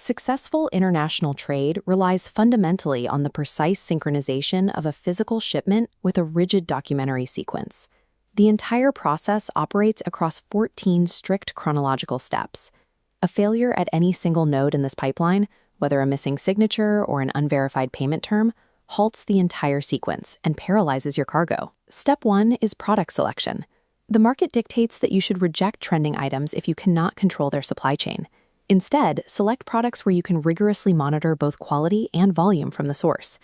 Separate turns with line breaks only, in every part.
Successful international trade relies fundamentally on the precise synchronization of a physical shipment with a rigid documentary sequence. The entire process operates across 14 strict chronological steps. A failure at any single node in this pipeline, whether a missing signature or an unverified payment term, halts the entire sequence and paralyzes your cargo. Step 1 is product selection. The market dictates that you should reject trending items if you cannot control their supply chain. Instead, select products where you can rigorously monitor both quality and volume from the source.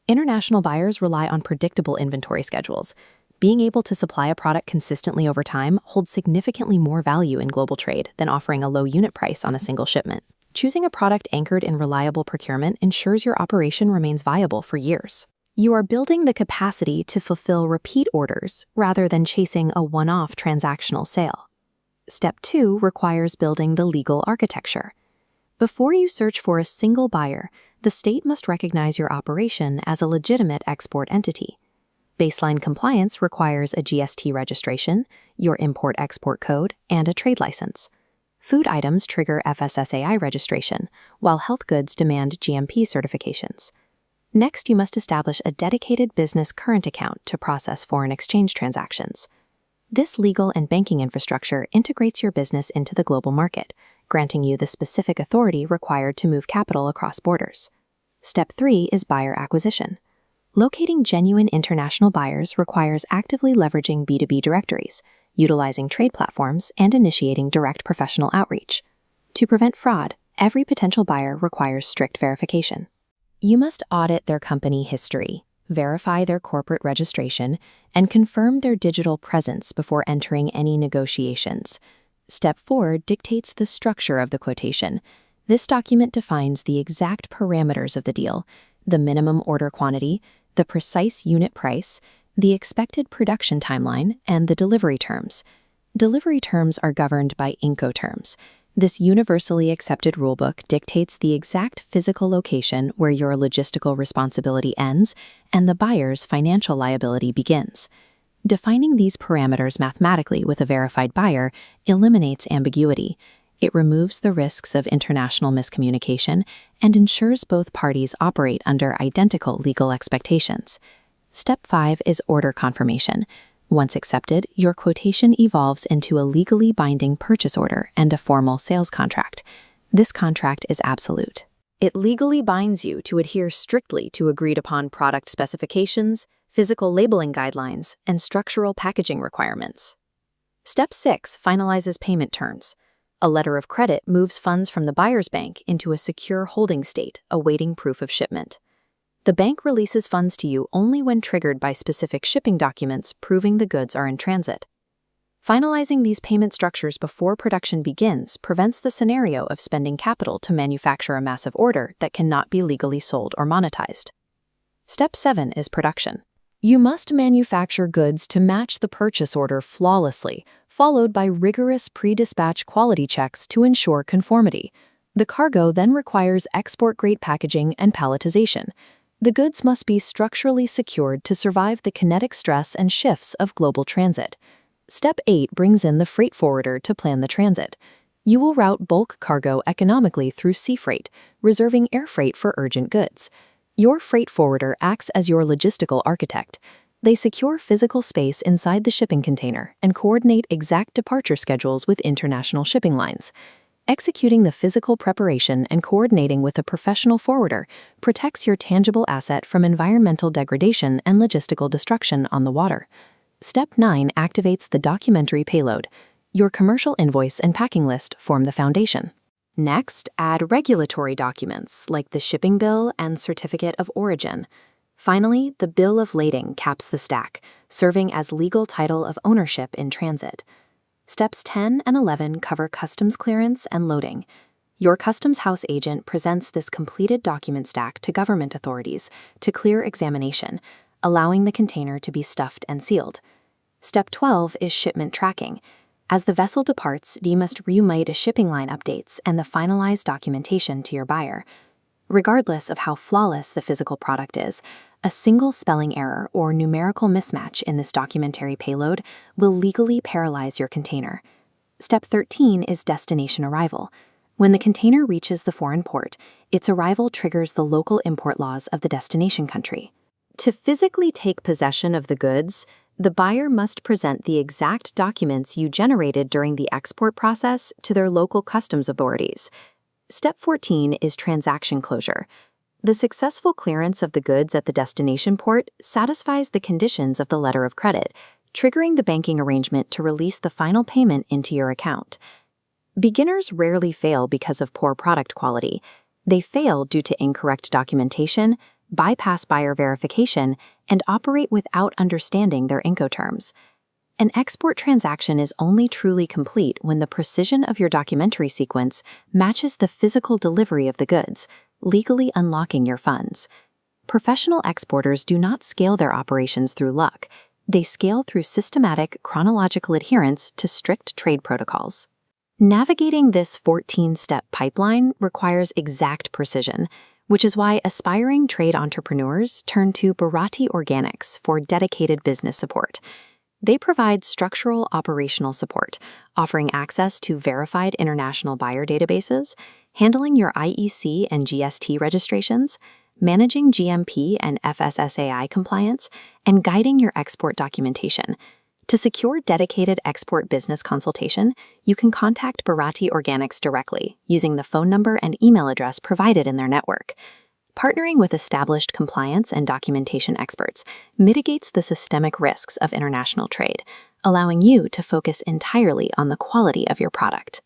International buyers rely on predictable inventory schedules. Being able to supply a product consistently over time holds significantly more value in global trade than offering a low unit price on a single shipment. Choosing a product anchored in reliable procurement ensures your operation remains viable for years. You are building the capacity to fulfill repeat orders rather than chasing a one-off transactional sale. Step 2 requires building the legal architecture. Before you search for a single buyer, the state must recognize your operation as a legitimate export entity. Baseline compliance requires a GST registration, your import-export code, and a trade license. Food items trigger FSSAI registration, while health goods demand GMP certifications. Next, you must establish a dedicated business current account to process foreign exchange transactions. This legal and banking infrastructure integrates your business into the global market, granting you the specific authority required to move capital across borders. Step 3 is buyer acquisition. Locating genuine international buyers requires actively leveraging B2B directories, utilizing trade platforms, and initiating direct professional outreach. To prevent fraud, every potential buyer requires strict verification. You must audit their company history, verify their corporate registration, and confirm their digital presence before entering any negotiations. Step 4 dictates the structure of the quotation. This document defines the exact parameters of the deal, the minimum order quantity, the precise unit price, the expected production timeline, and the delivery terms. Delivery terms are governed by Incoterms. This universally accepted rulebook dictates the exact physical location where your logistical responsibility ends and the buyer's financial liability begins. Defining these parameters mathematically with a verified buyer eliminates ambiguity. It removes the risks of international miscommunication and ensures both parties operate under identical legal expectations. Step 5 is order confirmation. Once accepted, your quotation evolves into a legally binding purchase order and a formal sales contract. This contract is absolute. It legally binds you to adhere strictly to agreed-upon product specifications, physical labeling guidelines, and structural packaging requirements. Step 6 finalizes payment terms. A letter of credit moves funds from the buyer's bank into a secure holding state, awaiting proof of shipment. The bank releases funds to you only when triggered by specific shipping documents proving the goods are in transit. Finalizing these payment structures before production begins prevents the scenario of spending capital to manufacture a massive order that cannot be legally sold or monetized. Step 7 is production. You must manufacture goods to match the purchase order flawlessly, followed by rigorous pre-dispatch quality checks to ensure conformity. The cargo then requires export-grade packaging and palletization. The goods must be structurally secured to survive the kinetic stress and shifts of global transit. Step 8 brings in the freight forwarder to plan the transit. You will route bulk cargo economically through sea freight, reserving air freight for urgent goods. Your freight forwarder acts as your logistical architect. They secure physical space inside the shipping container and coordinate exact departure schedules with international shipping lines. Executing the physical preparation and coordinating with a professional forwarder protects your tangible asset from environmental degradation and logistical destruction on the water. Step 9 activates the documentary payload. Your commercial invoice and packing list form the foundation. Next, add regulatory documents like the shipping bill and certificate of origin. Finally, the bill of lading caps the stack, serving as legal title of ownership in transit. Steps 10 and 11 cover customs clearance and loading. Your customs house agent presents this completed document stack to government authorities to clear examination, allowing the container to be stuffed and sealed. Step 12 is shipment tracking. As the vessel departs, you must remit a shipping line updates and the finalized documentation to your buyer. Regardless of how flawless the physical product is, a single spelling error or numerical mismatch in this documentary payload will legally paralyze your container. Step 13 is destination arrival. When the container reaches the foreign port, its arrival triggers the local import laws of the destination country. To physically take possession of the goods, the buyer must present the exact documents you generated during the export process to their local customs authorities. Step 14 is transaction closure. The successful clearance of the goods at the destination port satisfies the conditions of the letter of credit, triggering the banking arrangement to release the final payment into your account. Beginners rarely fail because of poor product quality. They fail due to incorrect documentation, bypass buyer verification, and operate without understanding their Incoterms. An export transaction is only truly complete when the precision of your documentary sequence matches the physical delivery of the goods, legally unlocking your funds. Professional exporters do not scale their operations through luck. They scale through systematic, chronological adherence to strict trade protocols. Navigating this 14-step pipeline requires exact precision, which is why aspiring trade entrepreneurs turn to Bharati Organics for dedicated business support. They provide structural operational support, offering access to verified international buyer databases, handling your IEC and GST registrations, managing GMP and FSSAI compliance, and guiding your export documentation. To secure dedicated export business consultation, you can contact Bharati Organics directly using the phone number and email address provided in their network. Partnering with established compliance and documentation experts mitigates the systemic risks of international trade, allowing you to focus entirely on the quality of your product.